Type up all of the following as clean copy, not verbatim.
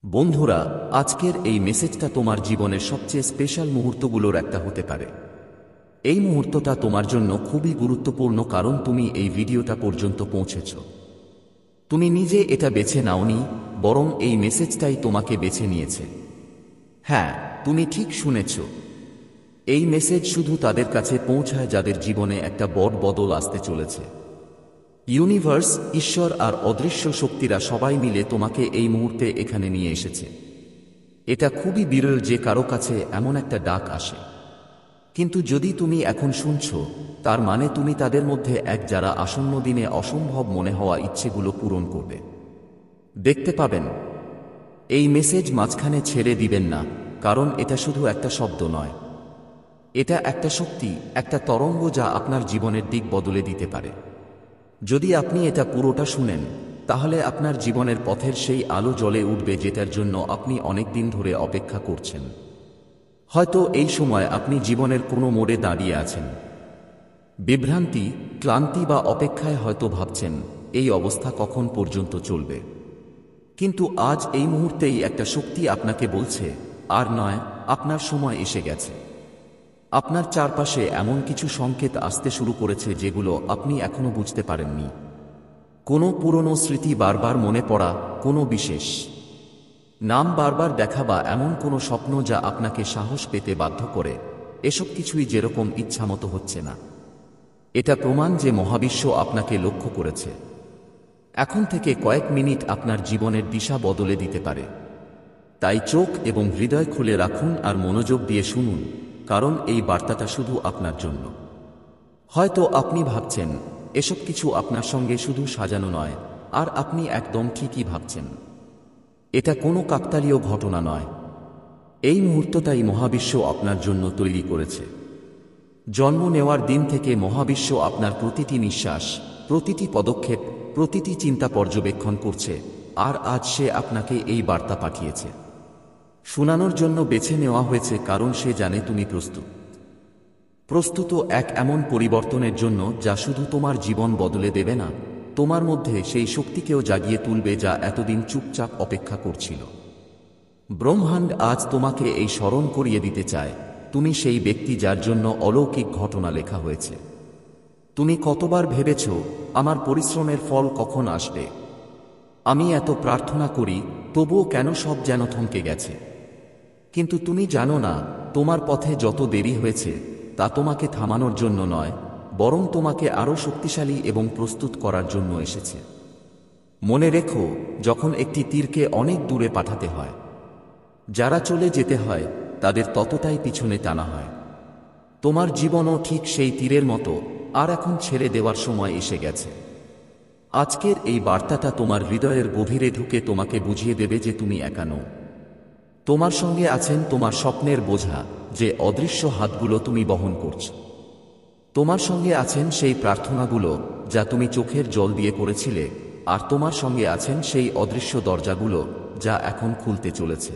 বন্ধুরা, আজকের এই মেসেজটা তোমার জীবনের সবচেয়ে স্পেশাল মুহূর্তগুলোর একটা হতে পারে। এই মুহূর্তটা তোমার জন্য খুবই গুরুত্বপূর্ণ, কারণ তুমি এই ভিডিওটা পর্যন্ত পৌঁছেছ। তুমি নিজে এটা বেছে নাওনি, বরং এই মেসেজটাই তোমাকে বেছে নিয়েছে। হ্যাঁ, তুমি ঠিক শুনেছ। এই মেসেজ শুধু তাদের কাছে পৌঁছায় যাদের জীবনে একটা বড় বদল আসতে চলেছে। ইউনিভার্স, ঈশ্বর আর অদৃশ্য শক্তিরা সবাই মিলে তোমাকে এই মুহূর্তে এখানে নিয়ে এসেছে। এটা খুবই বিরল যে কারো কাছে এমন একটা ডাক আসে। কিন্তু যদি তুমি এখন শুনছ, তার মানে তুমি তাদের মধ্যে এক, যারা আসন্ন দিনে অসম্ভব মনে হওয়া ইচ্ছেগুলো পূরণ করবে। দেখতে পাবেন। এই মেসেজ মাঝখানে ছেড়ে দিবেন না, কারণ এটা শুধু একটা শব্দ নয়। এটা একটা শক্তি, একটা তরঙ্গ যা আপনার জীবনের দিক বদলে দিতে পারে। যদি আপনি এটা পুরোটা শুনেন, তাহলে আপনার জীবনের পথের সেই আলো জ্বলে উঠবে যেটার জন্য আপনি অনেক দিন ধরে অপেক্ষা করছেন। হয়তো এই সময় আপনি জীবনের কোনো মোড়ে দাঁড়িয়ে আছেন। বিভ্রান্তি, ক্লান্তি বা অপেক্ষায় হয়তো ভাবছেন, এই অবস্থা কখন পর্যন্ত চলবে। কিন্তু আজ এই মুহূর্তেই একটা শক্তি আপনাকে বলছে, আর নয়, আপনার সময় এসে গেছে। আপনার চারপাশে এমন কিছু সংকেত আসতে শুরু করেছে যেগুলো আপনি এখনো বুঝতে পারেননি। কোনো পুরনো স্মৃতি বারবার মনে পড়া, কোনো বিশেষ নাম বারবার দেখা বা এমন কোনো স্বপ্ন যা আপনাকে সাহস পেতে বাধ্য করে, এসব কিছুই যেরকম ইচ্ছামতো হচ্ছে না। এটা প্রমাণ যে মহাবিশ্ব আপনাকে লক্ষ্য করেছে। এখন থেকে কয়েক মিনিট আপনার জীবনের দিশা বদলে দিতে পারে। তাই চোখ এবং হৃদয় খুলে রাখুন আর মনোযোগ দিয়ে শুনুন, কারণ এই বার্তাটা শুধু আপনার জন্য। হয়তো আপনি ভাবছেন, এসব কিছু আপনার সঙ্গে শুধু সাজানো নয়, আর আপনি একদম ঠিকই ভাবছেন। এটা কোনো কাকতালীয় ঘটনা নয়। এই মুহূর্তটাই মহাবিশ্ব আপনার জন্য তৈরি করেছে। জন্ম নেওয়ার দিন থেকে মহাবিশ্ব আপনার প্রতিটি নিঃশ্বাস, প্রতিটি পদক্ষেপ, প্রতিটি চিন্তা পর্যবেক্ষণ করছে, আর আজ সে আপনাকে এই বার্তা পাঠিয়েছে। শোনানোর জন্য বেছে নেওয়া হয়েছে, কারণ সে জানে তুমি প্রস্তুত। প্রস্তুত এক এমন পরিবর্তনের জন্য যা শুধু তোমার জীবন বদলে দেবে না, তোমার মধ্যে সেই শক্তিকেও জাগিয়ে তুলবে যা এতদিন চুপচাপ অপেক্ষা করছিল। ব্রহ্মাণ্ড আজ তোমাকে এই স্মরণ করিয়ে দিতে চায়, তুমি সেই ব্যক্তি যার জন্য অলৌকিক ঘটনা লেখা হয়েছে। তুমি কতবার ভেবেছ, আমার পরিশ্রমের ফল কখন আসবে? আমি এত প্রার্থনা করি, তবুও কেন সব যেন থমকে গেছে? কিন্তু তুমি জানো না, তোমার পথে যত দেরি হয়েছে, তা তোমাকে থামানোর জন্য নয়, বরং তোমাকে আরও শক্তিশালী এবং প্রস্তুত করার জন্য এসেছে। মনে রেখো, যখন একটি তীরকে অনেক দূরে পাঠাতে হয়, যারা চলে যেতে হয় তাদের ততটাই পিছনে টানা হয়। তোমার জীবনও ঠিক সেই তীরের মতো, আর এখন ছেড়ে দেওয়ার সময় এসে গেছে। আজকের এই বার্তাটা তোমার হৃদয়ের গভীরে ঢুকে তোমাকে বুঝিয়ে দেবে যে তুমি একা নও। তোমার সঙ্গে আছেন তোমার স্বপ্নের বোঝা, যে অদৃশ্য হাতগুলো তুমি বহন করছ। তোমার সঙ্গে আছেন সেই প্রার্থনাগুলো যা তুমি চোখের জল দিয়ে করেছিলে, আর তোমার সঙ্গে আছেন সেই অদৃশ্য দরজাগুলো যা এখন খুলতে চলেছে।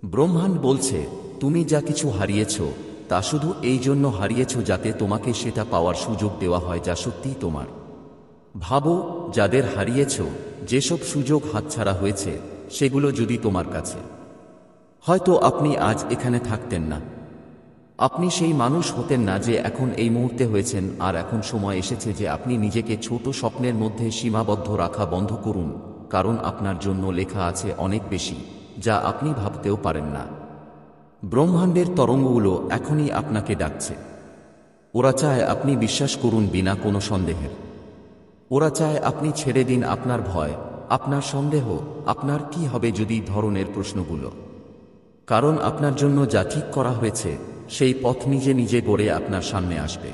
ব্রহ্মাণ্ড বলছে, তুমি যা কিছু হারিয়েছ, তা শুধু এই জন্য হারিয়েছ যাতে তোমাকে সেটা পাওয়ার সুযোগ দেওয়া হয় যা সত্যিই তোমার। ভাবো, যাদের হারিয়েছ, যেসব সুযোগ হাতছাড়া হয়েছে, সেগুলো যদি তোমার কাছে, হয়তো আপনি আজ এখানে থাকতেন না। আপনি সেই মানুষ হতেন না যে এখন এই মুহূর্তে হয়েছেন। আর এখন সময় এসেছে যে আপনি নিজেকে ছোট স্বপ্নের মধ্যে সীমাবদ্ধ রাখা বন্ধ করুন, কারণ আপনার জন্য লেখা আছে অনেক বেশি, যা আপনি ভাবতেও পারেন না। ব্রহ্মাণ্ডের তরঙ্গগুলো এখনই আপনাকে ডাকছে। ওরা চায় আপনি বিশ্বাস করুন বিনা কোনো সন্দেহের। ওরা চায় আপনি ছেড়ে দিন আপনার ভয়, আপনার সন্দেহ, আপনার কি হবে যদি ধরনের প্রশ্নগুলো। কারণ আপনার জন্য যা ঠিক করা হয়েছে, সেই পথ নিজে নিজে গড়ে আপনার সামনে আসবে।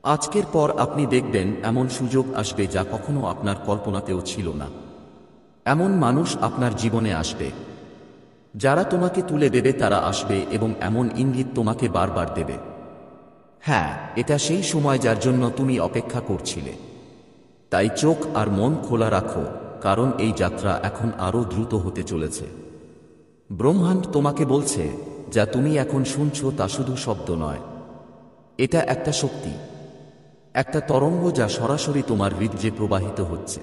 আজকের পর আপনি দেখবেন এমন সুযোগ আসবে যা কখনো আপনার কল্পনাতেও ছিল না। এমন মানুষ আপনার জীবনে আসবে যারা তোমাকে তুলে দেবে, তারা আসবে এবং এমন ইঙ্গিত তোমাকে বারবার দেবে। হ্যাঁ, এটা সেই সময় যার জন্য তুমি অপেক্ষা করছিলে। তাই চোখ আর মন খোলা রাখো, কারণ এই যাত্রা এখন আরও দ্রুত হতে চলেছে। ব্রহ্মাণ্ড তোমাকে বলছে, যা তুমি এখন শুনছ তা শুধু শব্দ নয়। এটা একটা শক্তি, একটা তরঙ্গ যা সরাসরি তোমার হৃদয়ে প্রবাহিত হচ্ছে।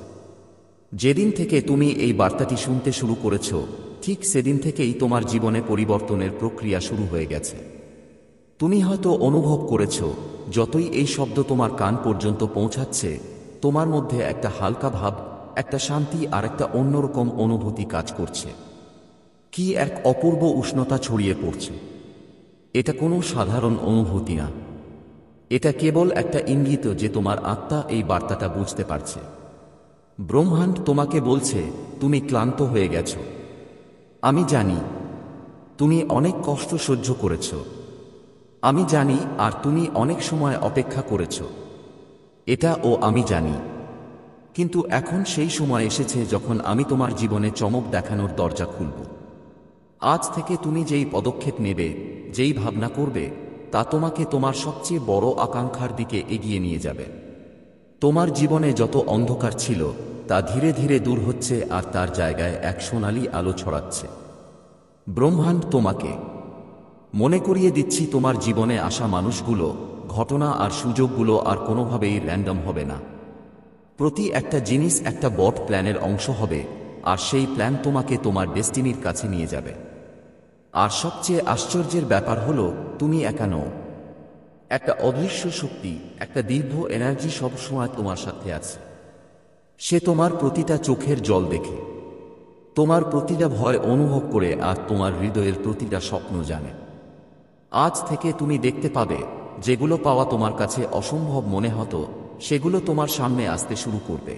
যেদিন থেকে তুমি এই বার্তাটি শুনতে শুরু করেছ, ঠিক সেদিন থেকেই তোমার জীবনে পরিবর্তনের প্রক্রিয়া শুরু হয়ে গেছে। তুমি হয়তো অনুভব করেছ, যতই এই শব্দ তোমার কান পর্যন্ত পৌঁছাচ্ছে, তোমার মধ্যে একটা হালকা ভাব, একটা শান্তি আর একটা অন্যরকম অনুভূতি কাজ করছে। কি এক অপূর্ব উষ্ণতা ছড়িয়ে পড়ছে। এটা কোনো সাধারণ অনুভূতি না, এটা কেবল একটা ইঙ্গিত যে তোমার আত্মা এই বার্তাটা বুঝতে পারছে। ব্রহ্মাণ্ড তোমাকে বলছে, তুমি ক্লান্ত হয়ে গেছ। আমি জানি তুমি অনেক কষ্ট সহ্য করেছ। আমি জানি, আর তুমি অনেক সময় অপেক্ষা করেছ। আমি জানি। কিন্তু এখন সেই সময় এসেছে যখন আমি তোমার জীবনে চমক দেখানোর দরজা খুলব। আজ থেকে তুমি যেই পদক্ষেপ নেবে, যেই ভাবনা করবে, তা তোমাকে তোমার সবচেয়ে বড় আকাঙ্ক্ষার দিকে এগিয়ে নিয়ে যাবে। তোমার জীবনে যত অন্ধকার ছিল তা ধীরে ধীরে দূর হচ্ছে, আর তার জায়গায় এক সোনালী আলো ছড়াচ্ছে। ব্রহ্মাণ্ড তোমাকে মনে করিয়ে দিচ্ছি, তোমার জীবনে আসা মানুষগুলো, ঘটনা আর সুযোগগুলো আর কোনোভাবেই র্যান্ডম হবে না। প্রতি একটা জিনিস একটা বড় প্ল্যানের অংশ হবে, আর সেই প্ল্যান তোমাকে তোমার ডেস্টিনির কাছে নিয়ে যাবে। আর সবচেয়ে আশ্চর্যের ব্যাপার হলো, তুমি একা নও। একটা অদৃশ্য শক্তি, একটা দীর্ঘ এনার্জি সবসময় তোমার সাথে আছে। সে তোমার প্রতিটা চোখের জল দেখে, তোমার প্রতিটা ভয় অনুভব করে, আর তোমার হৃদয়ের প্রতিটা স্বপ্ন জানে। আজ থেকে তুমি দেখতে পাবে, যেগুলো পাওয়া তোমার কাছে অসম্ভব মনে হতো, সেগুলো তোমার সামনে আসতে শুরু করবে।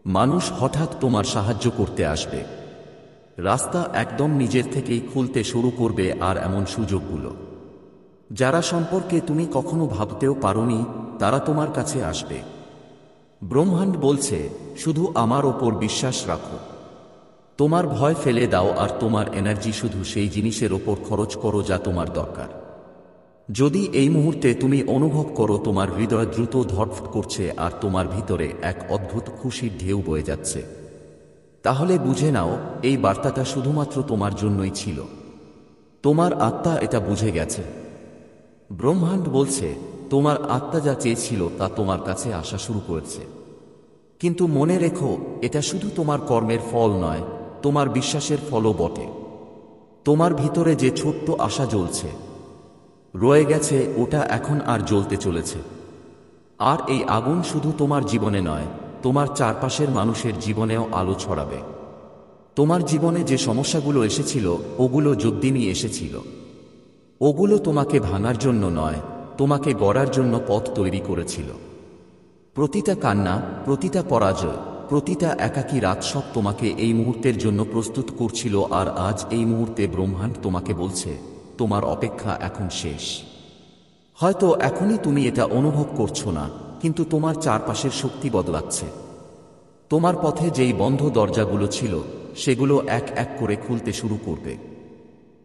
মানুষ হঠাৎ তোমার সাহায্য করতে আসবে, রাস্তা একদম নিজের থেকেই খুলতে শুরু করবে, আর এমন সুযোগগুলো, যারা সম্পর্কে তুমি কখনো ভাবতেও পারোনি, তারা তোমার কাছে আসবে। ব্রহ্মাণ্ড বলছে, শুধু আমার ওপর বিশ্বাস রাখো। তোমার ভয় ফেলে দাও, আর তোমার এনার্জি শুধু সেই জিনিসের ওপর খরচ করো যা তোমার দরকার। যদি এই মুহূর্তে তুমি অনুভব করো তোমার হৃদয় দ্রুত ধড়ফড় করছে, আর তোমার ভিতরে এক অদ্ভুত খুশির ঢেউ বয়ে যাচ্ছে, তাহলে বুঝে নাও এই বার্তাটা শুধুমাত্র তোমার জন্যই ছিল। তোমার আত্মা এটা বুঝে গেছে। ব্রহ্মাণ্ড বলছে, তোমার আত্মা যা চেয়েছিল তা তোমার কাছে আসা শুরু করেছে। কিন্তু মনে রেখো, এটা শুধু তোমার কর্মের ফল নয়, তোমার বিশ্বাসের ফলও বটে। তোমার ভিতরে যে ছোট্ট আশা জ্বলছে রয়ে গেছে, ওটা এখন আর জ্বলতে চলেছে। আর এই আগুন শুধু তোমার জীবনে নয়, তোমার চারপাশের মানুষের জীবনেও আলো ছড়াবে। তোমার জীবনে যে সমস্যাগুলো এসেছিল, ওগুলো যদ্দিনই এসেছিল, ওগুলো তোমাকে ভাঙার জন্য নয়, তোমাকে গড়ার জন্য পথ তৈরি করেছিল। প্রতিটা কান্না, প্রতিটা পরাজয়, প্রতিটা একাকী রাত সব তোমাকে এই মুহূর্তের জন্য প্রস্তুত করছিল। আর আজ এই মুহূর্তে ব্রহ্মাণ্ড তোমাকে বলছে, তোমার অপেক্ষা এখন শেষ। হয়তো এখনই তুমি এটা অনুভব করছো না, কিন্তু তোমার চারপাশের শক্তি বদলাচ্ছে। তোমার পথে যেই বন্ধ দরজাগুলো ছিল, সেগুলো এক এক করে খুলতে শুরু করবে।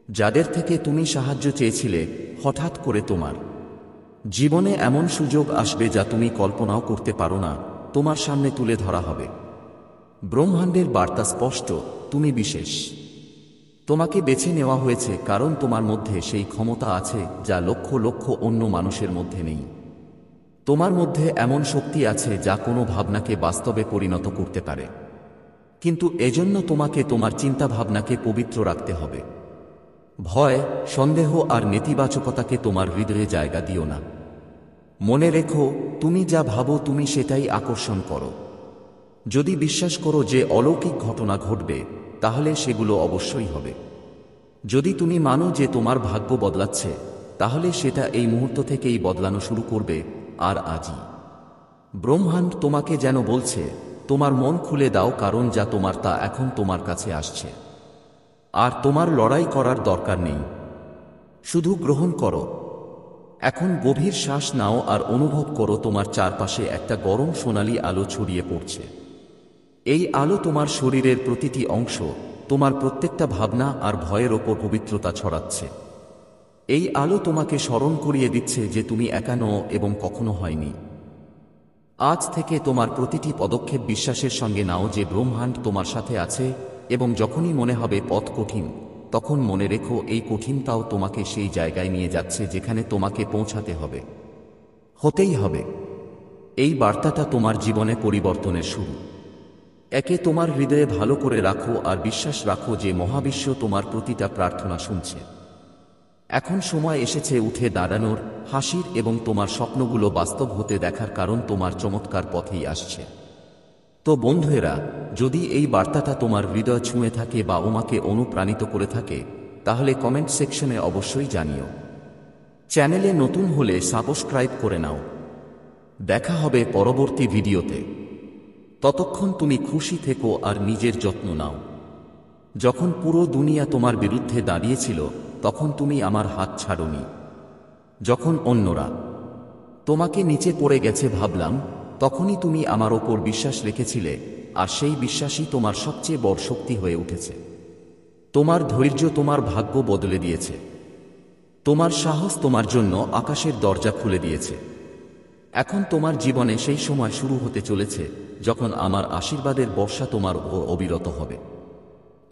যাদের থেকে তুমি সাহায্য চেয়েছিলে, হঠাৎ করে তোমার জীবনে এমন সুযোগ আসবে যা তুমি কল্পনাও করতে পারো না, তোমার সামনে তুলে ধরা হবে। ব্রহ্মাণ্ডের বার্তা স্পষ্ট, তুমি বিশেষ। তোমাকে বেছে নেওয়া হয়েছে কারণ তোমার মধ্যে সেই ক্ষমতা আছে যা লক্ষ লক্ষ অন্য মানুষের মধ্যে নেই। তোমার মধ্যে এমন শক্তি আছে যা কোনো ভাবনাকে বাস্তবে পরিণত করতে পারে। কিন্তু এজন্য তোমাকে তোমার চিন্তাভাবনাকে পবিত্র রাখতে হবে। ভয়, সন্দেহ আর নেতিবাচকতাকে তোমার হৃদয়ে জায়গা দিও না। মনে রেখো, তুমি যা ভাবো তুমি সেটাই আকর্ষণ করো। যদি বিশ্বাস করো যে অলৌকিক ঘটনা ঘটবে, তাহলে সেগুলো অবশ্যই হবে। যদি তুমি মানো যে তোমার ভাগ্য বদলাচ্ছে, তাহলে সেটা এই মুহূর্ত থেকেই বদলানো শুরু করবে। আর আজই ব্রহ্মাণ্ড তোমাকে যেন বলছে, তোমার মন খুলে দাও, কারণ যা তোমার তা এখন তোমার কাছে আসছে। আর তোমার লড়াই করার দরকার নেই, শুধু গ্রহণ করো। এখন গভীর শ্বাস নাও আর অনুভব করো তোমার চারপাশে একটা গরম সোনালী আলো ছড়িয়ে পড়ছে। এই আলো তোমার শরীরের প্রতিটি অংশ, তোমার প্রত্যেকটা ভাবনা আর ভয়ের ওপর পবিত্রতা ছড়াচ্ছে। এই আলো তোমাকে স্মরণ করিয়ে দিচ্ছে যে তুমি একা নও এবং কখনো হয়নি। আজ থেকে তোমার প্রতিটি পদক্ষেপ বিশ্বাসের সঙ্গে নাও যে ব্রহ্মাণ্ড তোমার সাথে আছে, এবং যখনই মনে হবে পথ কঠিন, তখন মনে রেখো এই কঠিনতাও তোমাকে সেই জায়গায় নিয়ে যাচ্ছে যেখানে তোমাকে পৌঁছাতে হবে, হতেই হবে। এই বার্তাটা তোমার জীবনে পরিবর্তনের শুরু। একে তোমার হৃদয়ে ভালো করে রাখো আর বিশ্বাস রাখো যে মহাবিশ্ব তোমার প্রতিটা প্রার্থনা শুনছে। এখন সময় এসেছে উঠে দাঁড়ানোর, হাসির এবং তোমার স্বপ্নগুলো বাস্তব হতে দেখার, কারণ তোমার চমৎকার পথেই আসছে। তো বন্ধুরা, যদি এই বার্তাটা তোমার হৃদয় ছুঁয়ে থাকে বা তোমাকে অনুপ্রাণিত করে থাকে, তাহলে কমেন্ট সেকশনে অবশ্যই জানিও। চ্যানেলে নতুন হলে সাবস্ক্রাইব করে নাও। দেখা হবে পরবর্তী ভিডিওতে। ততক্ষণ তুমি খুশি থেকো আর নিজের যত্ন নাও। যখন পুরো দুনিয়া তোমার বিরুদ্ধে দাঁড়িয়েছিল, তখন তুমি আমার হাত ছাড়োনি। যখন অন্যরা তোমাকে নিচে পড়ে গেছে ভাবলাম, তখনই তুমি আমার ওপর বিশ্বাস রেখেছিলে, আর সেই বিশ্বাসই তোমার সবচেয়ে বড় শক্তি হয়ে উঠেছে। তোমার ধৈর্য তোমার ভাগ্য বদলে দিয়েছে। তোমার সাহস তোমার জন্য আকাশের দরজা খুলে দিয়েছে। এখন তোমার জীবনে সেই সময় শুরু হতে চলেছে যখন আমার আশীর্বাদের বর্ষা তোমার ওপর অবিরত হবে।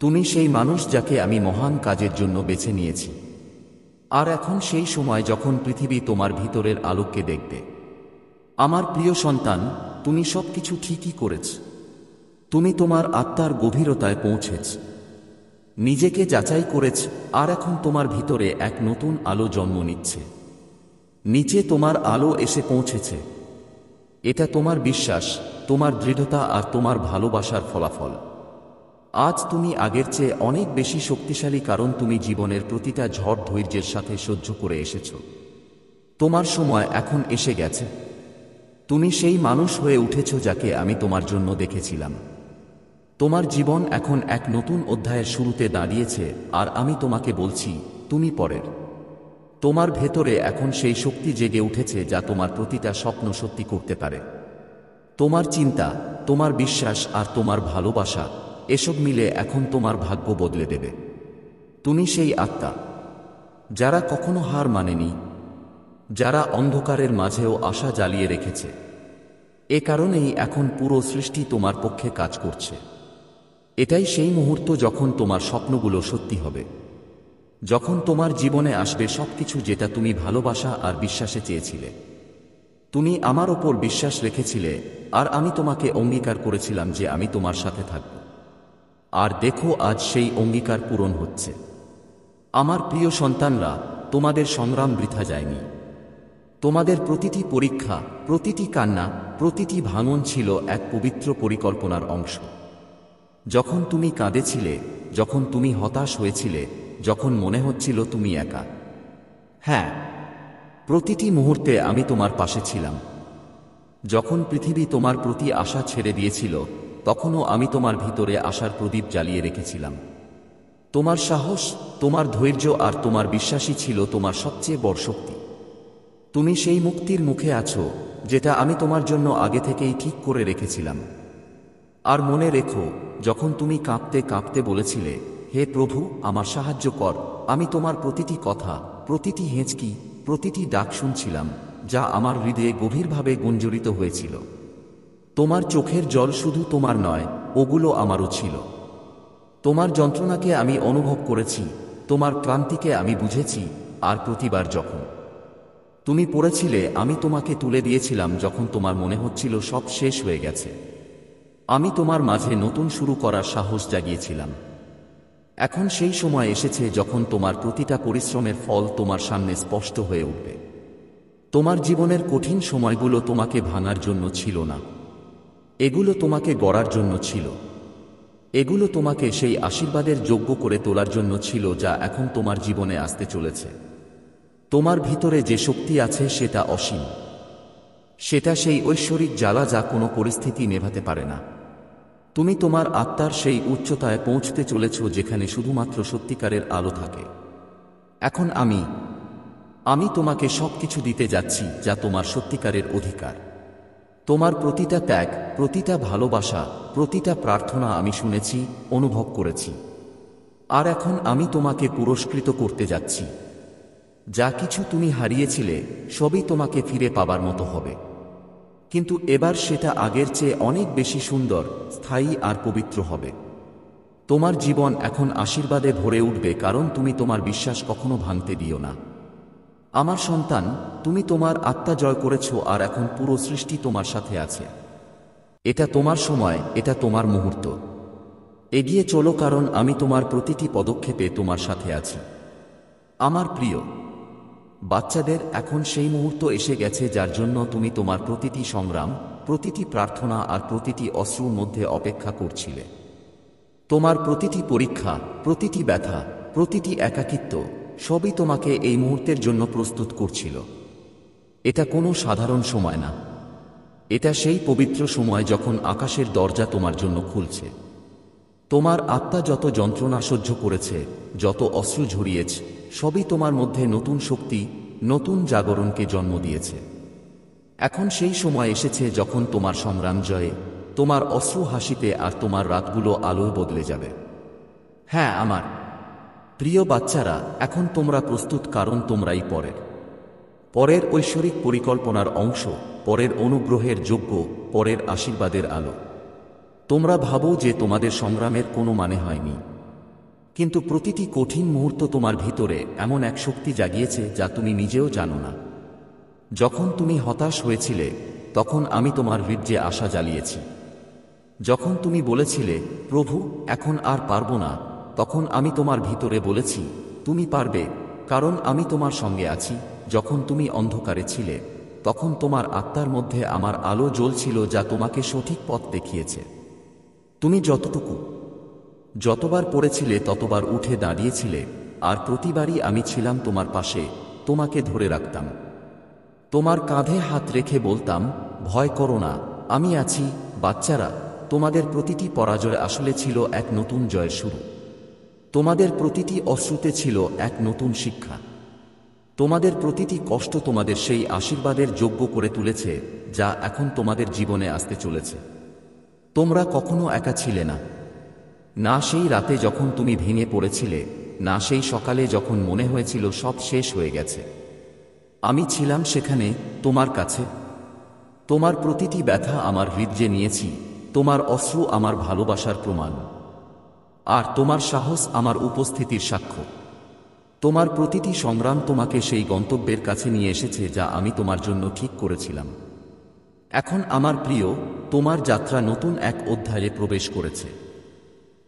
তুমি সেই মানুষ যাকে আমি মহান কাজের জন্য বেছে নিয়েছি। আর এখন সেই সময় যখন পৃথিবী তোমার ভিতরের আলোককে দেখবে। আমার প্রিয় সন্তান, তুমি সবকিছু ঠিকই করেছ। তুমি তোমার আত্মার গভীরতায় পৌঁছেছ, নিজেকে যাচাই করেছ, আর এখন তোমার ভিতরে এক নতুন আলো জন্ম নিচ্ছে। নিচে তোমার আলো এসে পৌঁছেছে। এটা তোমার বিশ্বাস, তোমার দৃঢ়তা আর তোমার ভালোবাসার ফলাফল। আজ তুমি আগের চেয়ে অনেক বেশি শক্তিশালী, কারণ তুমি জীবনের প্রতিটা ঝড় ধৈর্যের সাথে সহ্য করে এসেছ। তোমার সময় এখন এসে গেছে। তুমি সেই মানুষ হয়ে উঠেছ যাকে আমি তোমার জন্য দেখেছিলাম। তোমার জীবন এখন এক নতুন অধ্যায়ের শুরুতে দাঁড়িয়েছে, আর আমি তোমাকে বলছি, তুমি পরের। তোমার ভেতরে এখন সেই শক্তি জেগে উঠেছে যা তোমার প্রতিটা স্বপ্ন সত্যি করতে পারে। তোমার চিন্তা, তোমার বিশ্বাস আর তোমার ভালোবাসা, এসব মিলে এখন তোমার ভাগ্য বদলে দেবে। তুমি সেই আত্মা যারা কখনো হার মানেনি, যারা অন্ধকারের মাঝেও আশা জ্বালিয়ে রেখেছে। এ কারণেই এখন পুরো সৃষ্টি তোমার পক্ষে কাজ করছে। এটাই সেই মুহূর্ত যখন তোমার স্বপ্নগুলো সত্যি হবে, যখন তোমার জীবনে আসবে সবকিছু যেটা তুমি ভালোবাসা আর বিশ্বাসে চেয়েছিলে। তুমি আমার ওপর বিশ্বাস রেখেছিলে, আর আমি তোমাকে অঙ্গীকার করেছিলাম যে আমি তোমার সাথে থাকব। আর দেখো, আজ সেই অঙ্গীকার পূরণ হচ্ছে। আমার প্রিয় সন্তানরা, তোমাদের সংগ্রাম বৃথা যায়নি। তোমাদের প্রতিটি পরীক্ষা, প্রতিটি কান্না, প্রতিটি ভাঙন ছিল এক পবিত্র পরিকল্পনার অংশ। যখন তুমি কাঁদেছিলে, যখন তুমি হতাশ হয়েছিলে, যখন মনে হচ্ছিল তুমি একা, হ্যাঁ, প্রতিটি মুহূর্তে আমি তোমার পাশে ছিলাম। যখন পৃথিবী তোমার প্রতি আশা ছেড়ে দিয়েছিল, তখনও আমি তোমার ভিতরে আশার প্রদীপ জ্বালিয়ে রেখেছিলাম। তোমার সাহস, তোমার ধৈর্য আর তোমার বিশ্বাসই ছিল তোমার সবচেয়ে বড় শক্তি। তুমি সেই মুক্তির মুখে আছো, যেটা আমি তোমার জন্য আগে থেকেই ঠিক করে রেখেছিলাম। আর মনে রেখো, যখন তুমি কাঁপতে কাঁপতে বলেছিলে, হে প্রভু, আমার সাহায্য কর, আমি তোমার প্রতিটি কথা, প্রতিটি হেঁচকি, প্রতিটি ডাক শুনছিলাম, যা আমার হৃদয়ে গভীরভাবে গুঞ্জরিত হয়েছিল। তোমার চোখের জল শুধু তোমার নয়, ওগুলো আমারও ছিল। তোমার যন্ত্রণাকে আমি অনুভব করেছি, তোমার ক্লান্তিকে আমি বুঝেছি, আর প্রতিবার যখন তুমি পড়েছিলে, আমি তোমাকে তুলে দিয়েছিলাম। যখন তোমার মনে হচ্ছিল সব শেষ হয়ে গেছে, আমি তোমার মাঝে নতুন শুরু করার সাহস জাগিয়েছিলাম। এখন সেই সময় এসেছে যখন তোমার প্রতিটা পরিশ্রমের ফল তোমার সামনে স্পষ্ট হয়ে উঠবে। তোমার জীবনের কঠিন সময়গুলো তোমাকে ভাঙার জন্য ছিল না, এগুলো তোমাকে গড়ার জন্য ছিল। এগুলো তোমাকে সেই আশীর্বাদের যোগ্য করে তোলার জন্য ছিল যা এখন তোমার জীবনে আসতে চলেছে। তোমার ভিতরে যে শক্তি আছে সেটা অসীম। সেটা সেই ঐশ্বরিক জ্বালা যা কোনো পরিস্থিতি নেভাতে পারে না। তুমি তোমার আত্মার সেই উচ্চতায় পৌঁছতে চলেছ যেখানে শুধুমাত্র সত্যিকারের আলো থাকে। এখন আমি তোমাকে সবকিছু দিতে যাচ্ছি যা তোমার সত্যিকারের অধিকার। তোমার প্রতিটা ত্যাগ, প্রতিটা ভালোবাসা, প্রতিটা প্রার্থনা আমি শুনেছি, অনুভব করেছি। আর এখন আমি তোমাকে পুরস্কৃত করতে যাচ্ছি। যা কিছু তুমি হারিয়েছিলে, সবই তোমাকে ফিরে পাবার মতো হবে। কিন্তু এবার সেটা আগের চেয়ে অনেক বেশি সুন্দর, স্থায়ী আর পবিত্র হবে। তোমার জীবন এখন আশীর্বাদে ভরে উঠবে, কারণ তুমি তোমার বিশ্বাস কখনো ভাঙতে দিও না। আমার সন্তান, তুমি তোমার আত্মা জয় করেছ, আর এখন পুরো সৃষ্টি তোমার সাথে আছে। এটা তোমার সময়, এটা তোমার মুহূর্ত। এগিয়ে চলো, কারণ আমি তোমার প্রতিটি পদক্ষেপে তোমার সাথে আছি। আমার প্রিয় বাচ্চাদের, এখন সেই মুহূর্ত এসে গেছে যার জন্য তুমি তোমার প্রতিটি সংগ্রাম, প্রতিটি প্রার্থনা আর প্রতিটি অশ্রুর মধ্যে অপেক্ষা করছিলে। তোমার প্রতিটি পরীক্ষা, প্রতিটি ব্যথা, প্রতিটি একাকিত্ব সবই তোমাকে এই মুহূর্তের জন্য প্রস্তুত করছিল। এটা কোনো সাধারণ সময় না, এটা সেই পবিত্র সময় যখন আকাশের দরজা তোমার জন্য খুলছে। তোমার আত্মা যত যন্ত্রণা সহ্য করেছে, যত অশ্রু ঝরিয়েছে, সবই তোমার মধ্যে নতুন শক্তি, নতুন জাগরণকে জন্ম দিয়েছে। এখন সেই সময় এসেছে যখন তোমার সংগ্রাম জয়ে, তোমার অশ্রু হাসিতে আর তোমার রাতগুলো আলোয় বদলে যাবে। হ্যাঁ আমার প্রিয় বাচ্চারা, এখন তোমরা প্রস্তুত, কারণ তোমরাই পরের ঐশ্বরিক পরিকল্পনার অংশ, পরের অনুগ্রহের যোগ্য, পরের আশীর্বাদের আলো। তোমরা ভাবো যে তোমাদের সংগ্রামের কোনো মানে হয়নি, কিন্তু প্রতিটি কঠিন মুহূর্ত তোমার ভিতরে এমন এক শক্তি জাগিয়েছে যা তুমি নিজেও জানো না। যখন তুমি হতাশ হয়েছিলে, তখন আমি তোমার হৃদয়ে আশা জ্বালিয়েছি। যখন তুমি বলেছিলে, প্রভু এখন আর পারবো না, তখন আমি তোমার ভিতরে বলেছি, তুমি পারবে, কারণ আমি তোমার সঙ্গে আছি। যখন তুমি অন্ধকারে ছিলে, তখন তোমার আত্মার মধ্যে আমার আলো জ্বলছিল, যা তোমাকে সঠিক পথ দেখিয়েছে। তুমি যতবার পড়েছিলে ততবার উঠে দাঁড়িয়েছিলে, আর প্রতিবারই আমি ছিলাম তোমার পাশে, তোমাকে ধরে রাখতাম। তোমার কাঁধে হাত রেখে বলতাম, ভয় করো না, আমি আছি। বাচ্চারা, তোমাদের প্রতিটি পরাজয় আসলে ছিল এক নতুন জয়ের শুরু। তোমাদের প্রতিটি অশ্রুতে ছিল এক নতুন শিক্ষা। তোমাদের প্রতিটি কষ্ট তোমাদের সেই আশীর্বাদের যোগ্য করে তুলেছে যা এখন তোমাদের জীবনে আসতে চলেছে। তোমরা কখনো একা ছিলে না, না সেই রাতে যখন তুমি ভেঙে পড়েছিলে, না সেই সকালে যখন মনে হয়েছিল সব শেষ হয়ে গেছে। আমি ছিলাম সেখানে, তোমার কাছে। তোমার প্রতিটি ব্যথা আমার হৃদয়ে নিয়েছি, তোমার অশ্রু আমার ভালোবাসার প্রমাণ, আর তোমার সাহস আমার উপস্থিতির সাক্ষ্য। তোমার প্রতিটি সংগ্রাম তোমাকে সেই গন্তব্যের কাছে নিয়ে এসেছে যা আমি তোমার জন্য ঠিক করেছিলাম। এখন আমার প্রিয়, তোমার যাত্রা নতুন এক অধ্যায়ে প্রবেশ করেছে।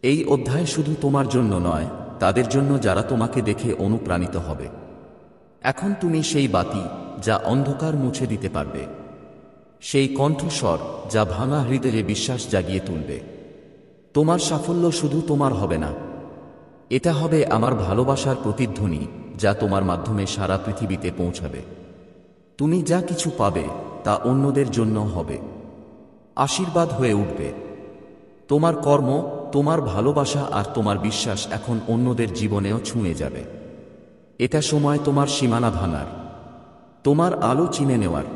এই অধ্যায় শুধু তোমার জন্য নয়, তাদের জন্য যারা তোমাকে দেখে অনুপ্রাণিত হবে। এখন তুমি সেই বাতি যা অন্ধকার মুছে দিতে পারবে, সেই কণ্ঠস্বর যা ভাঙা হৃদয়ে বিশ্বাস জাগিয়ে তুলবে। তোমার সাফল্য শুধু তোমার হবে না, এটা হবে আমার ভালোবাসার প্রতিধ্বনি যা তোমার মাধ্যমে সারা পৃথিবীতে পৌঁছাবে। তুমি যা কিছু পাবে তা অন্যদের জন্য হবে, আশীর্বাদ হয়ে উঠবে। তোমার কর্ম, তোমার ভালোবাসা আর তোমার বিশ্বাস এখন অন্যদের জীবনেও ছুঁয়ে যাবে। এটা সময় তোমার সীমানা ভাঙার, তোমার আলো চিনে নেওয়ার।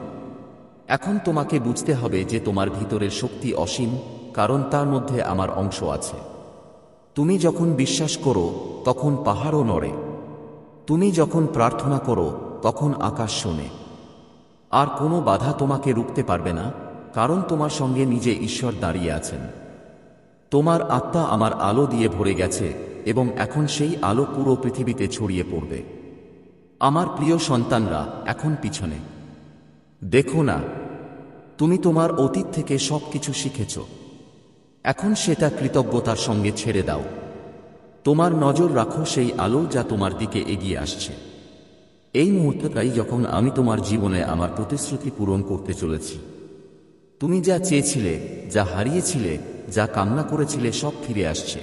এখন তোমাকে বুঝতে হবে যে তোমার ভিতরের শক্তি অসীম, কারণ তার মধ্যে আমার অংশ আছে। তুমি যখন বিশ্বাস করো তখন পাহাড়ও নড়ে, তুমি যখন প্রার্থনা করো তখন আকাশ শোনে। আর কোনো বাধা তোমাকে রুখতে পারবে না, কারণ তোমার সঙ্গে নিজে ঈশ্বর দাঁড়িয়ে আছেন। তোমার আত্মা আমার আলো দিয়ে ভরে গেছে, এবং এখন সেই আলো পুরো পৃথিবীতে ছড়িয়ে পড়বে। আমার প্রিয় সন্তানরা, এখন পিছনে দেখো না। তুমি তোমার অতীত থেকে সব কিছু শিখেছ, এখন সেটা কৃতজ্ঞতার সঙ্গে ছেড়ে দাও। তোমার নজর রাখো সেই আলো যা তোমার দিকে এগিয়ে আসছে। এই মুহূর্তটাই যখন আমি তোমার জীবনে আমার প্রতিশ্রুতি পূরণ করতে চলেছি। তুমি যা চেয়েছিলে, যা হারিয়েছিলে, যা কামনা করেছিলে, সব ফিরে আসছে।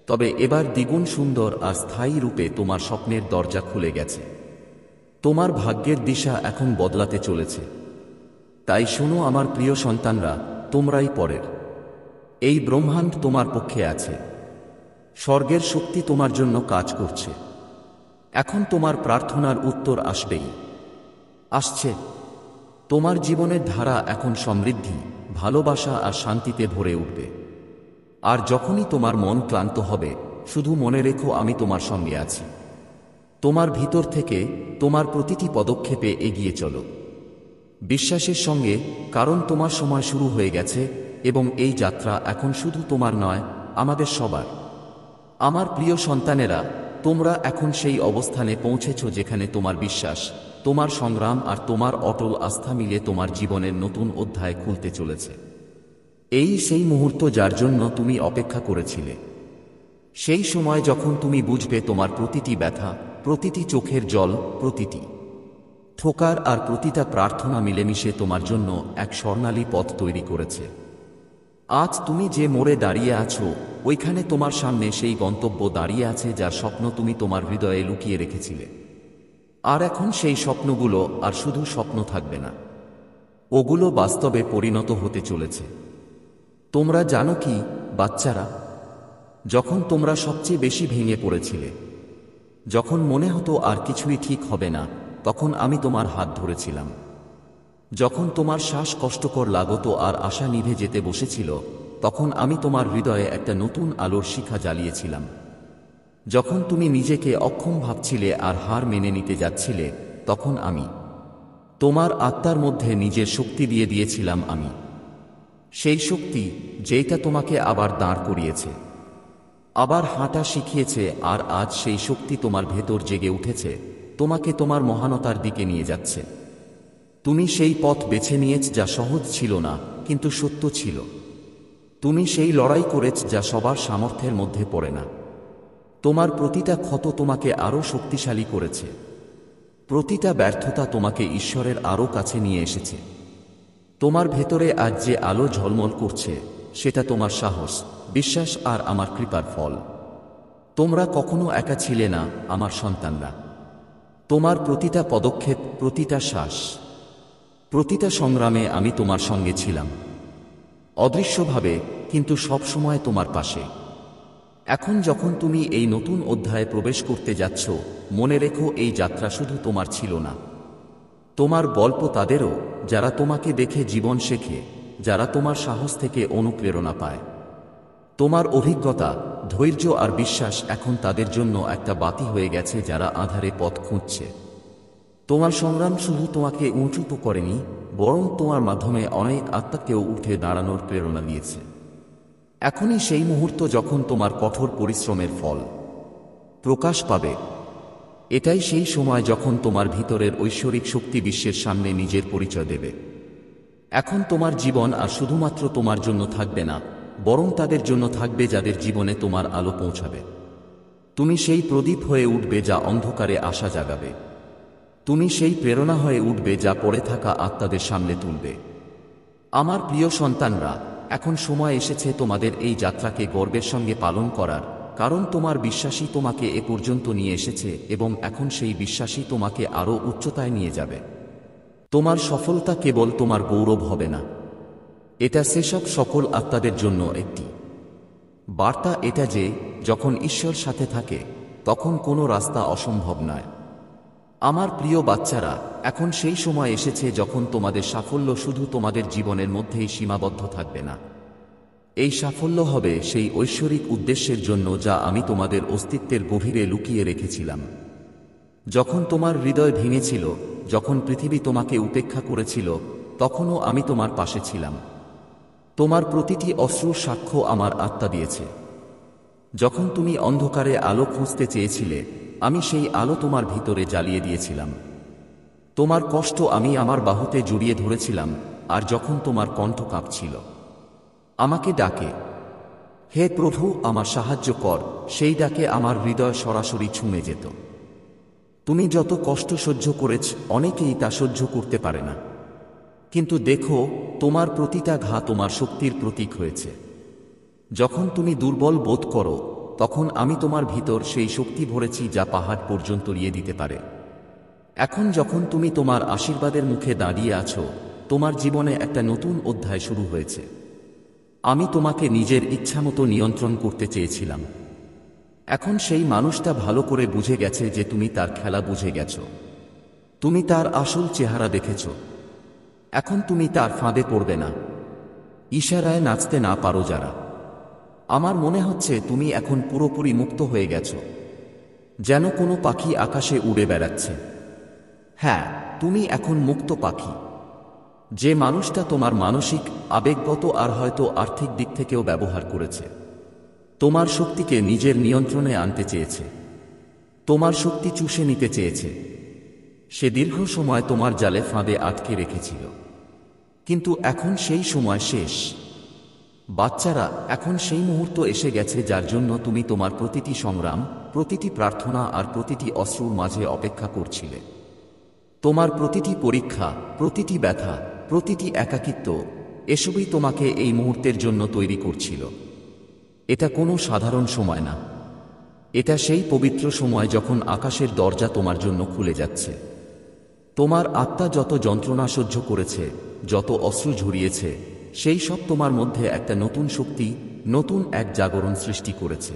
তবে এবার দ্বিগুণ সুন্দর আর স্থায়ী রূপে তোমার স্বপ্নের দরজা খুলে গেছে। তোমার ভাগ্যের দিশা এখন বদলাতে চলেছে। তাই শোনো আমার প্রিয় সন্তানরা, তোমরাই পরের। এই ব্রহ্মাণ্ড তোমার পক্ষে আছে, স্বর্গের শক্তি তোমার জন্য কাজ করছে। এখন তোমার প্রার্থনার উত্তর আসছে। তোমার জীবনের ধারা এখন সমৃদ্ধি, ভালোবাসা আর শান্তিতে ভরে উঠবে। আর যখনই তোমার মন ক্লান্ত হবে, শুধু মনে রেখো আমি তোমার সঙ্গে আছি। তোমার ভিতর থেকে তোমার প্রতিটি পদক্ষেপে এগিয়ে চলো বিশ্বাসের সঙ্গে, কারণ তোমার সময় শুরু হয়ে গেছে, এবং এই যাত্রা এখন শুধু তোমার নয়, আমাদের সবার। আমার প্রিয় সন্তানেরা, তোমরা এখন সেই অবস্থানে পৌঁছেছ যেখানে তোমার বিশ্বাস, তোমার সংগ্রাম আর তোমার অটল আস্থা মিলে তোমার জীবনের নতুন অধ্যায় খুলতে চলেছে। এই সেই মুহূর্ত যার জন্য তুমি অপেক্ষা করেছিলে। সেই সময় যখন তুমি বুঝবে তোমার প্রতিটি ব্যথা, প্রতিটি চোখের জল, প্রতিটি ঠোকার আর প্রতিটা প্রার্থনা মিলেমিশে তোমার জন্য এক স্বর্ণালী পথ তৈরি করেছে। আজ তুমি যে মোড়ে দাঁড়িয়ে আছো, ওইখানে তোমার সামনে সেই গন্তব্য দাঁড়িয়ে আছে যার স্বপ্ন তুমি তোমার হৃদয়ে লুকিয়ে রেখেছিলে। আর এখন সেই স্বপ্নগুলো আর শুধু স্বপ্ন থাকবে না, ওগুলো বাস্তবে পরিণত হতে চলেছে। তোমরা জানো কি বাচ্চারা, যখন তোমরা সবচেয়ে বেশি ভেঙে পড়েছিলে, যখন মনে হতো আর কিছুই ঠিক হবে না, তখন আমি তোমার হাত ধরেছিলাম। যখন তোমার শ্বাস কষ্টকর লাগতো আর আশা নিভে যেতে বসেছিল, তখন আমি তোমার হৃদয়ে একটা নতুন আলোর শিখা জ্বালিয়েছিলাম। যখন তুমি নিজেকে অক্ষম ভাবছিলে আর হার মেনে নিতে যাচ্ছিলে, তখন আমি তোমার আত্মার মধ্যে নিজের শক্তি দিয়ে দিয়েছিলাম। আমি সেই শক্তি যেটা তোমাকে আবার দাঁড় করিয়েছে, আবার হাঁটা শিখিয়েছে, আর আজ সেই শক্তি তোমার ভেতর জেগে উঠেছে, তোমাকে তোমার মহানতার দিকে নিয়ে যাচ্ছে। তুমি সেই পথ বেছে নিয়েছ যা সহজ ছিল না, কিন্তু সত্য ছিল। তুমি সেই লড়াই করেছ যা সবার সামর্থ্যের মধ্যে পড়ে না। তোমার প্রতিটা ক্ষত তোমাকে আরও শক্তিশালী করেছে। প্রতিটা ব্যর্থতা তোমাকে ঈশ্বরের আরও কাছে নিয়ে এসেছে। তোমার ভেতরে আজ যে আলো ঝলমল করছে, সেটা তোমার সাহস, বিশ্বাস আর আমার কৃপার ফল। তোমরা কখনো একা ছিলে না আমার সন্তানরা। তোমার প্রতিটা পদক্ষেপ, প্রতিটা শ্বাস, প্রতিটা সংগ্রামে আমি তোমার সঙ্গে ছিলাম, অদৃশ্যভাবে, কিন্তু সব সময় তোমার পাশে। এখন যখন তুমি এই নতুন অধ্যায়ে প্রবেশ করতে যাচ্ছ, মনে রেখো এই যাত্রা শুধু তোমার ছিল না। তোমার গল্প তাদেরও, যারা তোমাকে দেখে জীবন শেখে, যারা তোমার সাহস থেকে অনুপ্রেরণা পায়। তোমার অভিজ্ঞতা, ধৈর্য আর বিশ্বাস এখন তাদের জন্য একটা বাতি হয়ে গেছে যারা আঁধারে পথ খুঁজছে। তোমার সংগ্রাম শুধু তোমাকে উঁচুত করেনি, বরং তোমার মাধ্যমে অনেক আত্মাকেও উঠে দাঁড়ানোর প্রেরণা দিয়েছে। এখনই সেই মুহূর্ত যখন তোমার কঠোর পরিশ্রমের ফল প্রকাশ পাবে। এটাই সেই সময় যখন তোমার ভিতরের ঐশ্বরিক শক্তি বিশ্বের সামনে নিজের পরিচয় দেবে। এখন তোমার জীবন আর শুধুমাত্র তোমার জন্য থাকবে না, বরং তাদের জন্য থাকবে যাদের জীবনে তোমার আলো পৌঁছাবে। তুমি সেই প্রদীপ হয়ে উঠবে যা অন্ধকারে আশা জাগাবে। তুমি সেই প্রেরণা হয়ে উঠবে যা পড়ে থাকা আত্মাদের সামনে তুলবে। আমার প্রিয় সন্তানরা, এখন সময় এসেছে তোমাদের এই যাত্রাকে গর্বের সঙ্গে পালন করার, কারণ তোমার বিশ্বাসই তোমাকে এ পর্যন্ত নিয়ে এসেছে এবং এখন সেই বিশ্বাসই তোমাকে আরও উচ্চতায় নিয়ে যাবে। তোমার সফলতা কেবল তোমার গৌরব হবে না, এটা সেসব সকল আত্মাদের জন্য একটি বার্তা, এটা যে যখন ঈশ্বর সাথে থাকে তখন কোনো রাস্তা অসম্ভব নয়। আমার প্রিয় বাচ্চারা, এখন সেই সময় এসেছে যখন তোমাদের সাফল্য শুধু তোমাদের জীবনের মধ্যেই সীমাবদ্ধ থাকবে না। এই সাফল্য হবে সেই ঐশ্বরিক উদ্দেশ্যের জন্য যা আমি তোমাদের অস্তিত্বের গভীরে লুকিয়ে রেখেছিলাম। যখন তোমার হৃদয় ভেঙেছিল, যখন পৃথিবী তোমাকে উপেক্ষা করেছিল, তখনও আমি তোমার পাশে ছিলাম। তোমার প্রতিটি অশ্রুর সাক্ষ্য আমার আত্মা দিয়েছে। যখন তুমি অন্ধকারে আলো খুঁজতে চেয়েছিলে, আমি সেই আলো তোমার ভিতরে জ্বালিয়ে দিয়েছিলাম। তোমার কষ্ট আমি আমার বাহুতে জড়িয়ে ধরেছিলাম, আর যখন তোমার কণ্ঠ কাঁপছিল আমাকে ডাকে, হে প্রভু আমার সাহায্য কর, সেই ডাকে আমার হৃদয় সরাসরি ছুঁয়ে যেত। তুমি যত কষ্ট সহ্য করেছ, অনেকেই তা সহ্য করতে পারে না, কিন্তু দেখো তোমার প্রতিটা ঘা তোমার শক্তির প্রতীক হয়েছে। যখন তুমি দুর্বল বোধ করো, তখন আমি তোমার ভিতর সেই শক্তি ভরেছি যা পাহাড় পর্যন্ত নিয়ে দিতে পারে। এখন যখন তুমি তোমার আশীর্বাদের মুখে দাঁড়িয়ে আছো, তোমার জীবনে একটা নতুন অধ্যায় শুরু হয়েছে। আমি তোমাকে নিজের ইচ্ছামতো নিয়ন্ত্রণ করতে চেয়েছিলাম। এখন সেই মানুষটা ভালো করে বুঝে গেছে যে তুমি তার খেলা বুঝে গেছো। তুমি তার আসল চেহারা দেখেছ। এখন তুমি তার ফাঁদে পড়বে না। ইশারায় নাচতে না পারো যারা, আমার মনে হচ্ছে তুমি এখন পুরোপুরি মুক্ত হয়ে গেছ, যেন কোনো পাখি আকাশে উড়ে বেড়াচ্ছে। হ্যাঁ, তুমি এখন মুক্ত পাখি। যে মানুষটা তোমার মানসিক, আবেগগত আর হয়তো আর্থিক দিক থেকেও ব্যবহার করেছে, তোমার শক্তিকে নিজের নিয়ন্ত্রণে আনতে চেয়েছে, তোমার শক্তি চুষে নিতে চেয়েছে, সে দীর্ঘ সময় তোমার জালে ফাঁদে আটকে রেখেছিল। কিন্তু এখন সেই সময় শেষ। বাচ্চারা, এখন সেই মুহূর্ত এসে গেছে যার জন্য তুমি তোমার প্রতিটি সংগ্রাম, প্রতিটি প্রার্থনা আর প্রতিটি অশ্রুর মাঝে অপেক্ষা করছিলে। তোমার প্রতিটি পরীক্ষা, প্রতিটি ব্যথা, প্রতিটি একাকিত্ব, এসবই তোমাকে এই মুহূর্তের জন্য তৈরি করছিল। এটা কোনো সাধারণ সময় না। এটা সেই পবিত্র সময় যখন আকাশের দরজা তোমার জন্য খুলে যাচ্ছে। তোমার আত্মা যত যন্ত্রণা সহ্য করেছে, যত অশ্রু ঝরিয়েছে, সেই সব তোমার মধ্যে একটা নতুন শক্তি, নতুন এক জাগরণ সৃষ্টি করেছে।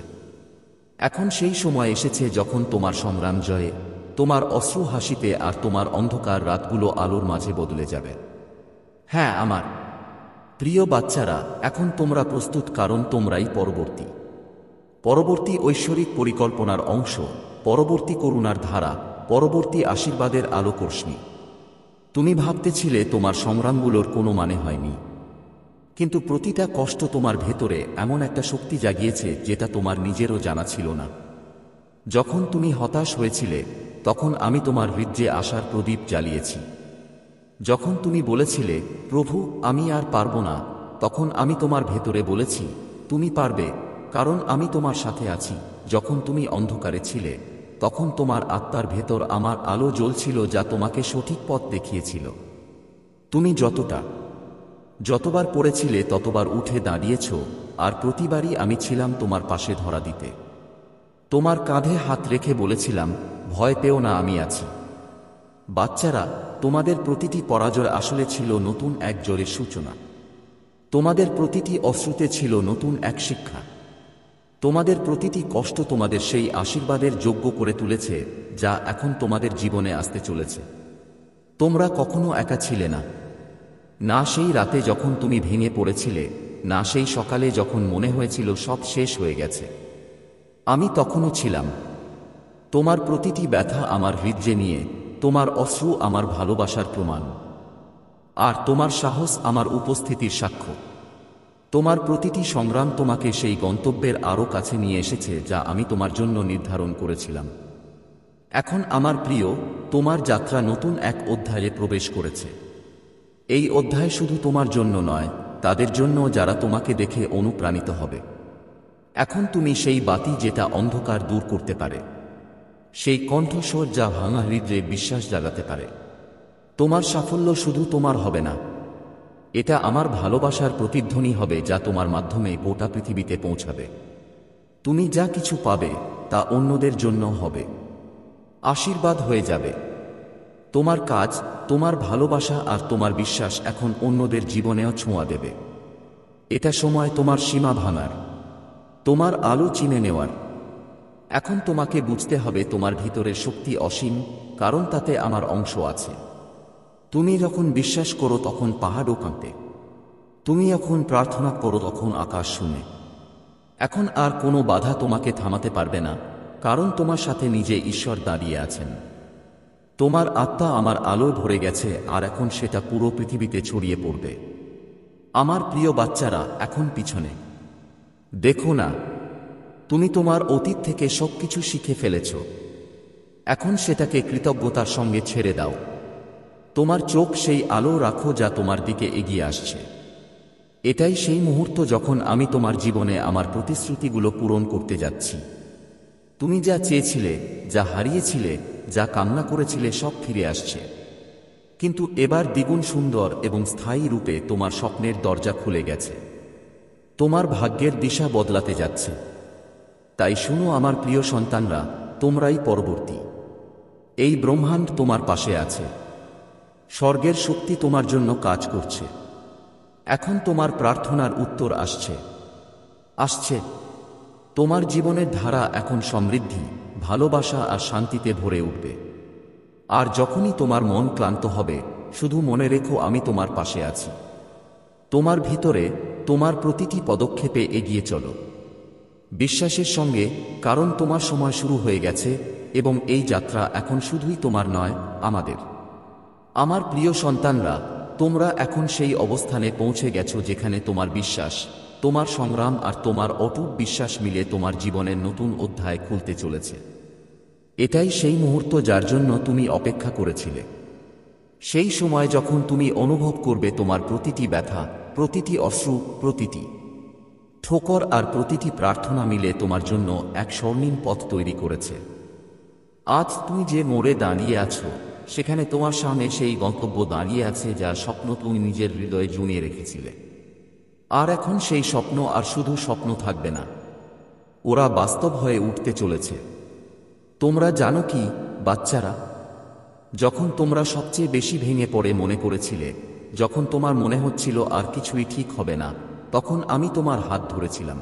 এখন সেই সময় এসেছে যখন তোমার সংগ্রাম জয়ে, তোমার অশ্রু হাসিতে আর তোমার অন্ধকার রাতগুলো আলোর মাঝে বদলে যাবে। হ্যাঁ আমার প্রিয় বাচ্চারা, এখন তোমরা প্রস্তুত, কারণ তোমরাই পরবর্তী ঐশ্বরিক পরিকল্পনার অংশ, পরবর্তী করুণার ধারা, পরবর্তী আশীর্বাদের আলোকর্ষণী। তুমি ভাবতেছিলে তোমার সংগ্রামগুলোর কোনো মানে হয়নি, কিন্তু প্রতিটা কষ্ট তোমার ভেতরে এমন একটা শক্তি জাগিয়েছে যেটা তোমার নিজেরও জানা ছিল না। যখন তুমি হতাশ হয়েছিলে, তখন আমি তোমার হৃদয়ে আশার প্রদীপ জ্বালিয়েছি। যখন তুমি বলেছিলে, প্রভু আমি আর পারব না, তখন আমি তোমার ভেতরে বলেছি, তুমি পারবে, কারণ আমি তোমার সাথে আছি। যখন তুমি অন্ধকারে ছিলে, তখন তোমার আত্মার ভেতর আমার আলো জ্বলছিল, যা তোমাকে সঠিক পথ দেখিয়েছিল। তুমি যতবার পড়েছিলে ততবার উঠে দাঁড়িয়েছ, আর প্রতিবারই আমি ছিলাম তোমার পাশে ধরা দিতে। তোমার কাঁধে হাত রেখে বলেছিলাম, ভয় পেও না, আমি আছি। বাচ্চারা, তোমাদের প্রতিটি পরাজয় আসলে ছিল নতুন এক জয়ের সূচনা। তোমাদের প্রতিটি অশ্রুতে ছিল নতুন এক শিক্ষা। তোমাদের প্রতিটি কষ্ট তোমাদের সেই আশীর্বাদের যোগ্য করে তুলেছে, যা এখন তোমাদের জীবনে আসতে চলেছে। তোমরা কখনো একা ছিলে না। না সেই রাতে যখন তুমি ভেঙে পড়েছিলে, না সেই সকালে যখন মনে হয়েছিল সব শেষ হয়ে গেছে। আমি তখনও ছিলাম। তোমার প্রতিটি ব্যথা আমার হৃদয়ে নিয়ে, তোমার অশ্রু আমার ভালোবাসার প্রমাণ, আর তোমার সাহস আমার উপস্থিতির সাক্ষ্য। তোমার প্রতিটি সংগ্রাম তোমাকে সেই গন্তব্যের আরও কাছে নিয়ে এসেছে যা আমি তোমার জন্য নির্ধারণ করেছিলাম। এখন আমার প্রিয়, তোমার যাত্রা নতুন এক অধ্যায়ে প্রবেশ করেছে। এই অধ্যায় শুধু তোমার জন্য নয়, তাদের জন্য যারা তোমাকে দেখে অনুপ্রাণিত হবে। এখন তুমি সেই বাতি যেটা অন্ধকার দূর করতে পারে, সেই কণ্ঠস্বর যা ভাঙা হৃদয়ে বিশ্বাস জাগাতে পারে। তোমার সাফল্য শুধু তোমার হবে না, এটা আমার ভালোবাসার প্রতিধ্বনি হবে যা তোমার মাধ্যমে গোটা পৃথিবীতে পৌঁছাবে। তুমি যা কিছু পাবে তা অন্যদের জন্য হবে, আশীর্বাদ হয়ে যাবে। তোমার কাজ, তোমার ভালোবাসা আর তোমার বিশ্বাস এখন অন্যদের জীবনেও ছোঁয়া দেবে। এটা সময় তোমার সীমা ভাঙার, তোমার আলো চিনে নেওয়ার। এখন তোমাকে বুঝতে হবে তোমার ভিতরের শক্তি অসীম, কারণ তাতে আমার অংশ আছে। তুমি যখন বিশ্বাস করো তখন পাহাড়ও কাঁপে। তুমি যখন প্রার্থনা করো তখন আকাশ শুনে। এখন আর কোনো বাধা তোমাকে থামাতে পারবে না, কারণ তোমার সাথে নিজে ঈশ্বর দাঁড়িয়ে আছেন। তোমার আত্মা আমার আলোয় ভরে গেছে, আর এখন সেটা পুরো পৃথিবীতে ছড়িয়ে পড়বে। আমার প্রিয় বাচ্চারা, এখন পিছনে দেখো না। তুমি তোমার অতীত থেকে সবকিছু শিখে ফেলেছ। এখন সেটাকে কৃতজ্ঞতার সঙ্গে ছেড়ে দাও। তোমার চোখ সেই আলো রাখো যা তোমার দিকে এগিয়ে আসছে। এটাই সেই মুহূর্ত যখন আমি তোমার জীবনে আমার প্রতিশ্রুতিগুলো পূরণ করতে যাচ্ছি। তুমি যা চেয়েছিলে, যা হারিয়েছিলে, যা কামনা করেছিলে, সব ফিরে আসছে। কিন্তু এবার দ্বিগুণ সুন্দর এবং স্থায়ী রূপে তোমার স্বপ্নের দরজা খুলে গেছে। তোমার ভাগ্যের দিশা বদলাতে যাচ্ছে। তাই শুনো আমার প্রিয় সন্তানরা, তোমরাই পরবর্তী। এই ব্রহ্মাণ্ড তোমার পাশে আছে। স্বর্গের শক্তি তোমার জন্য কাজ করছে। এখন তোমার প্রার্থনার উত্তর আসছে। তোমার জীবনের ধারা এখন সমৃদ্ধি, ভালোবাসা আর শান্তিতে ভরে উঠবে। আর যখনই তোমার মন ক্লান্ত হবে, শুধু মনে রেখো আমি তোমার পাশে আছি। তোমার ভিতরে, তোমার প্রতিটি পদক্ষেপে এগিয়ে চলো বিশ্বাসের সঙ্গে, কারণ তোমার সময় শুরু হয়ে গেছে এবং এই যাত্রা এখন শুধুই তোমার নয়, আমাদের। আমার প্রিয় সন্তানরা, তোমরা এখন সেই অবস্থানে পৌঁছে গেছো যেখানে তোমার বিশ্বাস, তোমার সংগ্রাম আর তোমার অটুট বিশ্বাস মিলে তোমার জীবনের নতুন অধ্যায় খুলতে চলেছে। এটাই সেই মুহূর্ত যার জন্য তুমি অপেক্ষা করেছিলে। সেই সময় যখন তুমি অনুভব করবে তোমার প্রতিটি ব্যথা, প্রতিটি অশ্রু, প্রতিটি ঠোকর আর প্রতিটি প্রার্থনা মিলে তোমার জন্য এক স্বর্ণিম পথ তৈরি করেছে। আজ তুমি যে মোড়ে দাঁড়িয়ে আছো, সেখানে তোমার সামনে সেই গন্তব্য দাঁড়িয়ে আছে যার স্বপ্ন তুমি নিজের হৃদয়ে জমিয়ে রেখেছিলে। আর এখন সেই স্বপ্ন আর শুধু স্বপ্ন থাকবে না, ওরা বাস্তব হয়ে উঠতে চলেছে। তোমরা জানো কি বাচ্চারা, যখন তোমরা সবচেয়ে বেশি ভেঙে পড়ে মনে করেছিলে, যখন তোমার মনে হচ্ছিল আর কিছুই ঠিক হবে না, তখন আমি তোমার হাত ধরেছিলাম।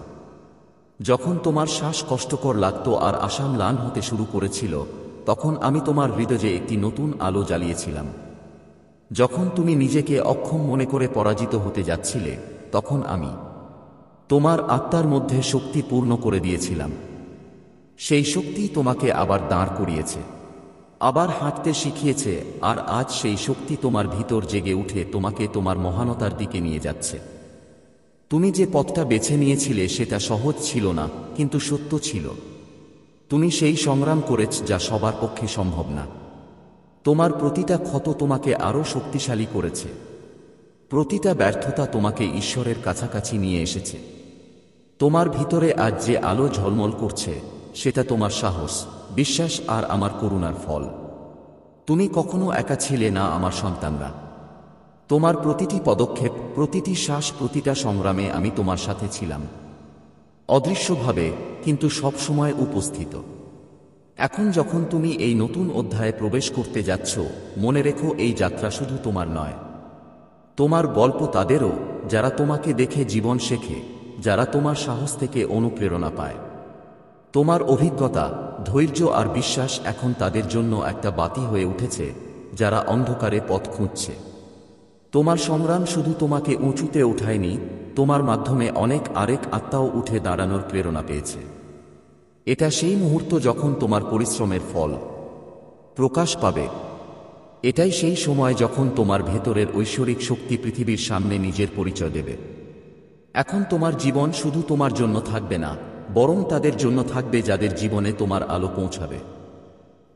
যখন তোমার শ্বাস কষ্টকর লাগতো আর আশা ম্লান হতে শুরু করেছিল, তখন আমি তোমার হৃদয়ে একটি নতুন আলো জ্বালিয়েছিলাম। যখন তুমি নিজেকে অক্ষম মনে করে পরাজিত হতে যাচ্ছিলে, তখন আমি তোমার আত্মার মধ্যে শক্তি পূর্ণ করে দিয়েছিলাম। সেই শক্তি তোমাকে আবার দাঁড় করিয়েছে, আবার হাঁটতে শিখিয়েছে, আর আজ সেই শক্তি তোমার ভিতর জেগে উঠে তোমাকে তোমার মহানতার দিকে নিয়ে যাচ্ছে। তুমি যে পথটা বেছে নিয়েছিলে সেটা সহজ ছিল না, কিন্তু সত্য ছিল। তুমি সেই সংগ্রাম করেছ যা সবার পক্ষে সম্ভব না। তোমার প্রতিটা ক্ষত তোমাকে আরও শক্তিশালী করেছে। প্রতিটা ব্যর্থতা তোমাকে ঈশ্বরের কাছাকাছি নিয়ে এসেছে। তোমার ভিতরে আজ যে আলো ঝলমল করছে, সেটা তোমার সাহস, বিশ্বাস আর আমার করুণার ফল। তুমি কখনো একা ছিলে না আমার সন্তানরা। তোমার প্রতিটি পদক্ষেপ, প্রতিটি শ্বাস, প্রতিটা সংগ্রামে আমি তোমার সাথে ছিলাম, অদৃশ্যভাবে কিন্তু সব সময় উপস্থিত। এখন যখন তুমি এই নতুন অধ্যায়ে প্রবেশ করতে যাচ্ছ, মনে রেখো এই যাত্রা শুধু তোমার নয়। তোমার গল্প তাদেরও, যারা তোমাকে দেখে জীবন শেখে, যারা তোমার সাহস থেকে অনুপ্রেরণা পায়। তোমার অভিজ্ঞতা, ধৈর্য আর বিশ্বাস এখন তাদের জন্য একটা বাতি হয়ে উঠেছে, যারা অন্ধকারে পথ খুঁজছে। তোমার সংগ্রাম শুধু তোমাকে উঁচুতে ওঠায়নি, তোমার মাধ্যমে অনেক আরেক আত্মাও উঠে দাঁড়ানোর প্রেরণা পেয়েছে। এটা সেই মুহূর্ত যখন তোমার পরিশ্রমের ফল প্রকাশ পাবে। এটাই সেই সময় যখন তোমার ভেতরের ঐশ্বরিক শক্তি পৃথিবীর সামনে নিজের পরিচয় দেবে। এখন তোমার জীবন শুধু তোমার জন্য থাকবে না, বরং তাদের জন্য থাকবে যাদের জীবনে তোমার আলো পৌঁছাবে।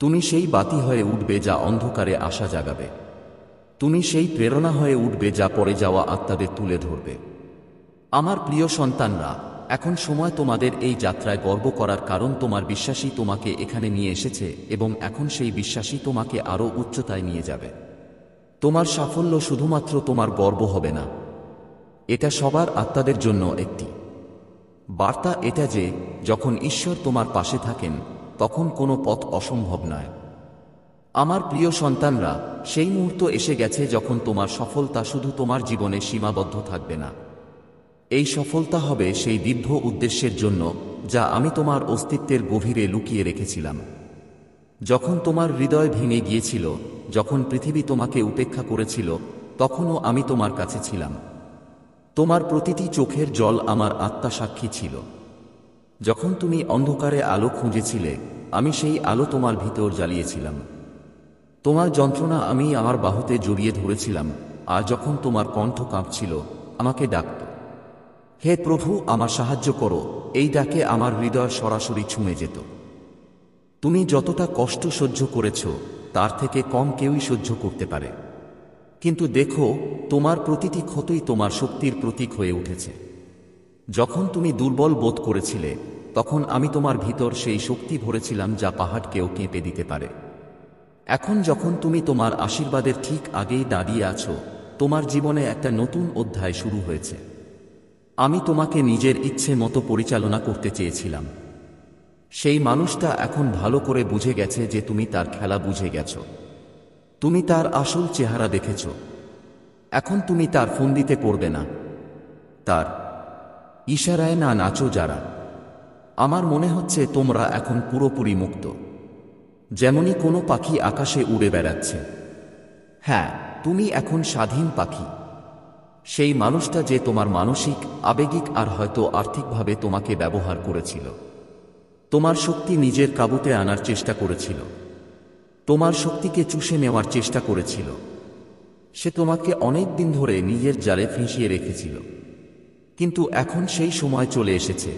তুমি সেই বাতি হয়ে উঠবে যা অন্ধকারে আশা জাগাবে। তুমি সেই প্রেরণা হয়ে উঠবে যা পড়ে যাওয়া আত্মাদের তুলে ধরবে। আমার প্রিয় সন্তানরা, এখন সময় তোমাদের এই যাত্রায় গর্ব করার, কারণ তোমার বিশ্বাসী তোমাকে এখানে নিয়ে এসেছে এবং এখন সেই বিশ্বাসী তোমাকে আরও উচ্চতায় নিয়ে যাবে। তোমার সাফল্য শুধুমাত্র তোমার গর্ব হবে না, এটা সবার আত্মাদের জন্য একটি বার্তা, এটা যে যখন ঈশ্বর তোমার পাশে থাকেন, তখন কোনো পথ অসম্ভব নয়। আমার প্রিয় সন্তানরা, সেই মুহূর্ত এসে গেছে যখন তোমার সফলতা শুধু তোমার জীবনে সীমাবদ্ধ থাকবে না। এই সফলতা হবে সেই দীর্ঘ উদ্দেশ্যের জন্য যা আমি তোমার অস্তিত্বের গভীরে লুকিয়ে রেখেছিলাম। যখন তোমার হৃদয় ভেঙে গিয়েছিল, যখন পৃথিবী তোমাকে উপেক্ষা করেছিল, তখনও আমি তোমার কাছে ছিলাম। তোমার প্রতিটি চোখের জল আমার আত্মা সাক্ষী ছিল। যখন তুমি অন্ধকারে আলো খুঁজেছিলে, আমি সেই আলো তোমার ভিতর জ্বালিয়েছিলাম। তোমার যন্ত্রণা আমি আমার বাহুতে জড়িয়ে ধরেছিলাম, আর যখন তোমার কণ্ঠ কাঁপছিল, আমাকে ডাকত, হে প্রভু আমার সাহায্য করো, এই ডাকে আমার হৃদয় সরাসরি ছুঁয়ে যেত। তুমি যতটা কষ্ট সহ্য করেছ, তার থেকে কম কেউই সহ্য করতে পারে। কিন্তু দেখো, তোমার প্রতিটি ক্ষতই তোমার শক্তির প্রতীক হয়ে উঠেছে। যখন তুমি দুর্বল বোধ করেছিলে, তখন আমি তোমার ভিতর সেই শক্তি ভরেছিলাম যা পাহাড়কেও কেঁপে দিতে পারে। এখন যখন তুমি তোমার আশীর্বাদের ঠিক আগেই দাঁড়িয়ে আছো, তোমার জীবনে একটা নতুন অধ্যায় শুরু হয়েছে। আমি তোমাকে নিজের ইচ্ছে মতো পরিচালনা করতে চেয়েছিলাম। সেই মানুষটা এখন ভালো করে বুঝে গেছে যে তুমি তার খেলা বুঝে গেছো। তুমি তার আসল চেহারা দেখেছ। এখন তুমি তার ফন্দিতে পড়বে না, তার ইশারায় না নাচো যারা। আমার মনে হচ্ছে তোমরা এখন পুরোপুরি মুক্ত, যেমনই কোনো পাখি আকাশে উড়ে বেড়াচ্ছে। হ্যাঁ, তুমি এখন স্বাধীন পাখি। সেই মানুষটা যে তোমার মানসিক, আবেগিক আর হয়তো আর্থিকভাবে তোমাকে ব্যবহার করেছিল, তোমার শক্তি নিজের কাবুতে আনার চেষ্টা করেছিল, তোমার শক্তিকে চুষে নেওয়ার চেষ্টা করেছিল, সে তোমাকে অনেক দিন ধরে নিজের জালে ফেঁসিয়ে রেখেছিল। কিন্তু এখন সেই সময় চলে এসেছে